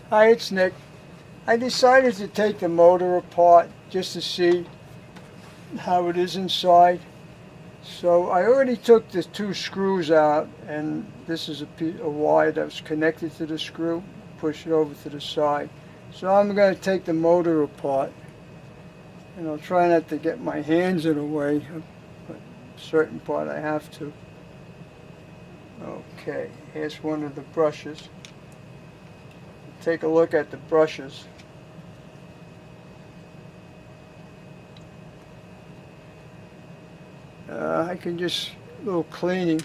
Hi, it's Nick. I decided to take the motor apart just to see how it is inside. So I already took the two screws out, and this is a wire that was connected to the screw. Push it over to the side. So I'm going to take the motor apart, and I'll try not to get my hands in the way, but a certain part I have to. Okay, here's one of the brushes. Take a look at the brushes. I can just, a little cleaning,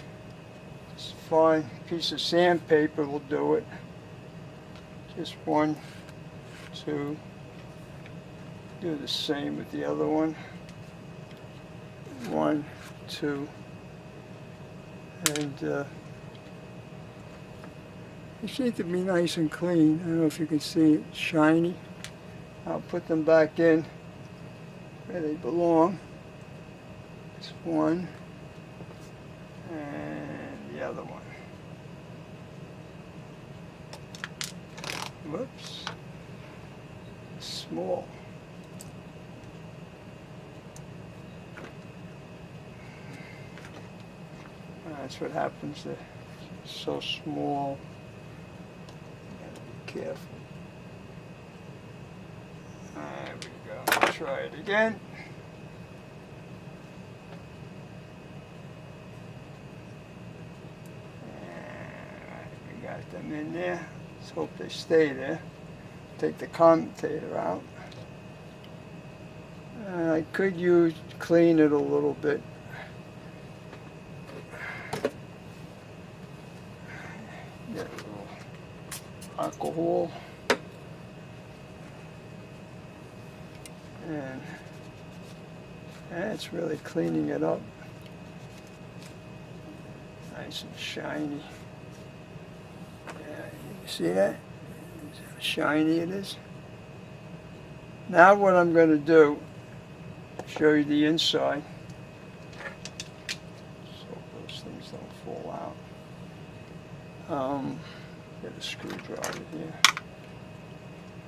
just a fine piece of sandpaper will do it. Just one, two, do the same with the other one. One, two, and they seem to be nice and clean. I don't know if you can see it, shiny. I'll put them back in where they belong. It's one and the other one. Whoops. Small. That's what happens. They're so small. Be careful. There we go. Try it again. We got them in there. Let's hope they stay there. Take the commutator out. I could clean it a little bit. Get a little alcohol. And that's really cleaning it up. Nice and shiny. Yeah, you see that? How shiny it is. Now what I'm going to do, show you the inside. So those things don't fall out. Get a screwdriver here.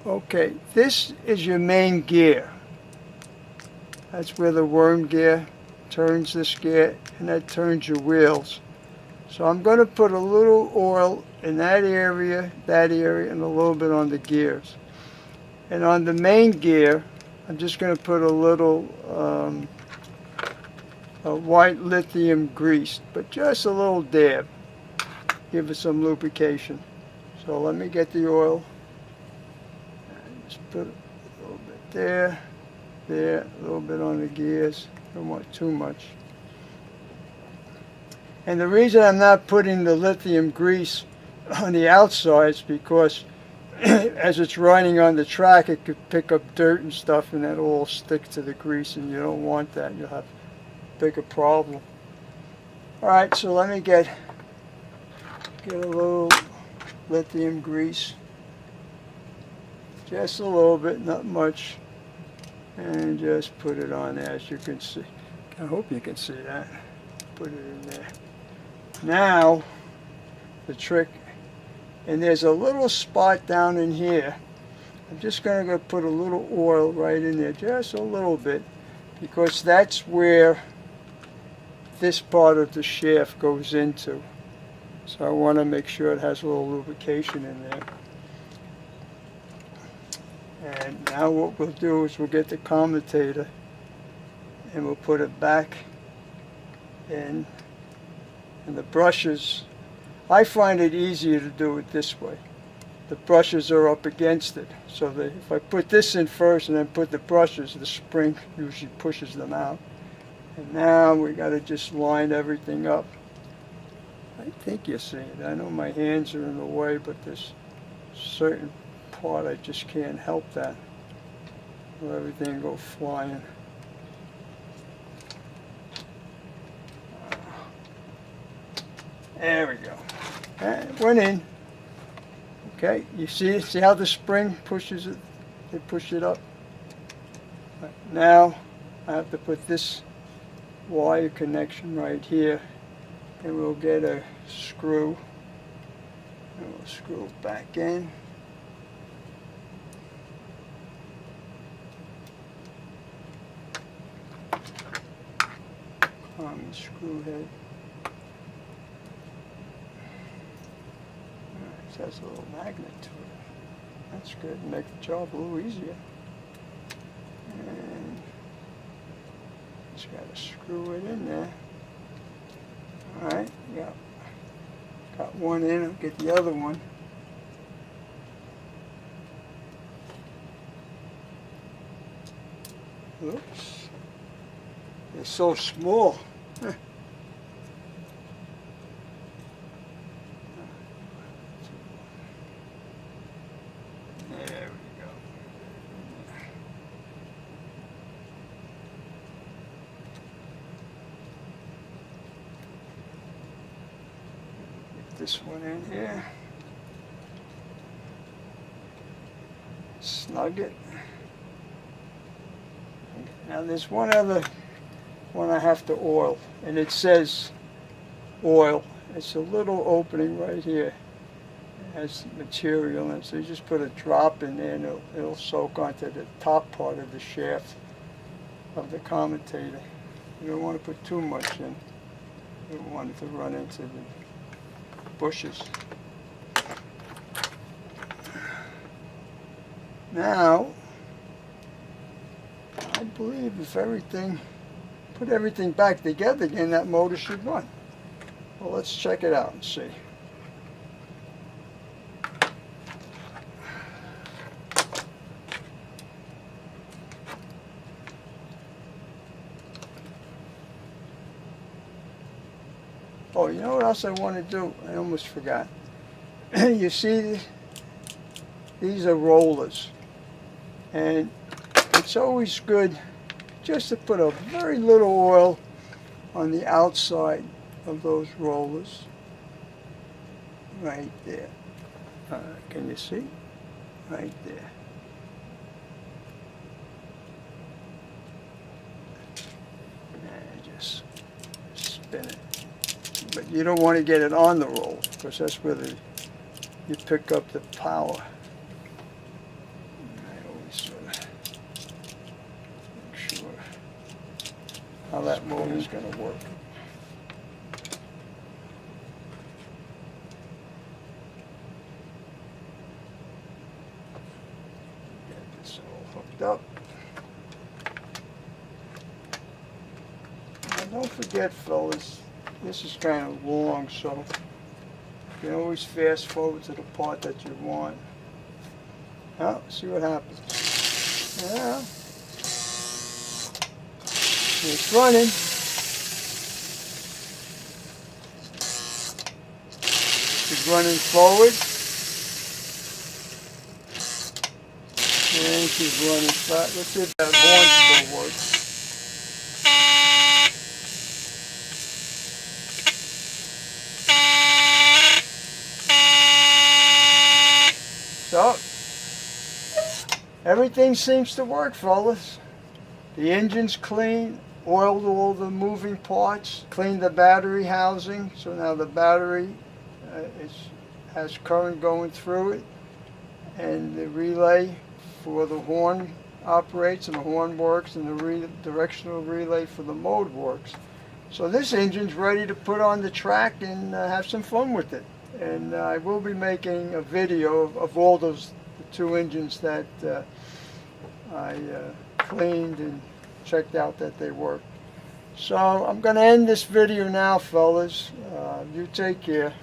Okay, this is your main gear. That's where the worm gear turns this gear, and that turns your wheels. So I'm going to put a little oil in that area, and a little bit on the gears. And on the main gear, I'm just going to put a little white lithium grease, but just a little dab. Give it some lubrication. So let me get the oil. And just put a little bit there, a little bit on the gears. Don't want too much. And the reason I'm not putting the lithium grease on the outside is because as it's running on the track, it could pick up dirt and stuff, and that'll all stick to the grease, and you don't want that. You'll have a bigger problem. All right, so let me get a little lithium grease, just a little bit, not much, and just put it on there, as you can see. I hope you can see that. Put it in there. Now, the trick, and there's a little spot down in here. I'm just going to go put a little oil right in there, just a little bit, because that's where this part of the shaft goes into. So I want to make sure it has a little lubrication in there. And now what we'll do is we'll get the commutator and we'll put it back in. And the brushes, I find it easier to do it this way. The brushes are up against it. So that if I put this in first and then put the brushes, the spring usually pushes them out. And now we got to just line everything up. I think you see it. I know my hands are in the way, but this certain part I just can't help that. Let everything go flying. There we go. It went in. Okay, you see how the spring pushes it? They push it up. Now I have to put this wire connection right here, and we'll get a screw, and we'll screw it back in. Army screw head. Alright, so that's a little magnet to it. That's good. Make the job a little easier. And just got to screw it in there. Alright, got one in. I'll get the other one. Oops. They're so small. There we go. Get this one in here. Snug it. Now there's one other one I have to oil, and it says oil. It's a little opening right here. It has material in it, so you just put a drop in there and it'll soak onto the top part of the shaft of the commutator. You don't want to put too much in. You don't want it to run into the bushes. Now, I believe if put everything back together again, that motor should run. Well, let's check it out and see. Oh, you know what else I want to do? I almost forgot. You see, these are rollers. And it's always good just to put a very little oil on the outside of those rollers. Right there. Can you see? Right there. And just spin it. But you don't want to get it on the roller, because that's where you pick up the power. I always sort of make sure how that motor is going to work. Get this all hooked up. Now don't forget, fellas, this is kind of long, so you can always fast forward to the part that you want. Now, see what happens. Yeah. It's running. She's running forward. And she's running back. Let's see if that horn still works. So, everything seems to work, fellas. The engine's clean, oiled all the moving parts, cleaned the battery housing, so now the battery has current going through it, and the relay for the horn operates, and the horn works, and the directional relay for the mode works. So this engine's ready to put on the track and have some fun with it. And I will be making a video of all those two engines that I cleaned and checked out that they work. So I'm going to end this video now, fellas. You take care.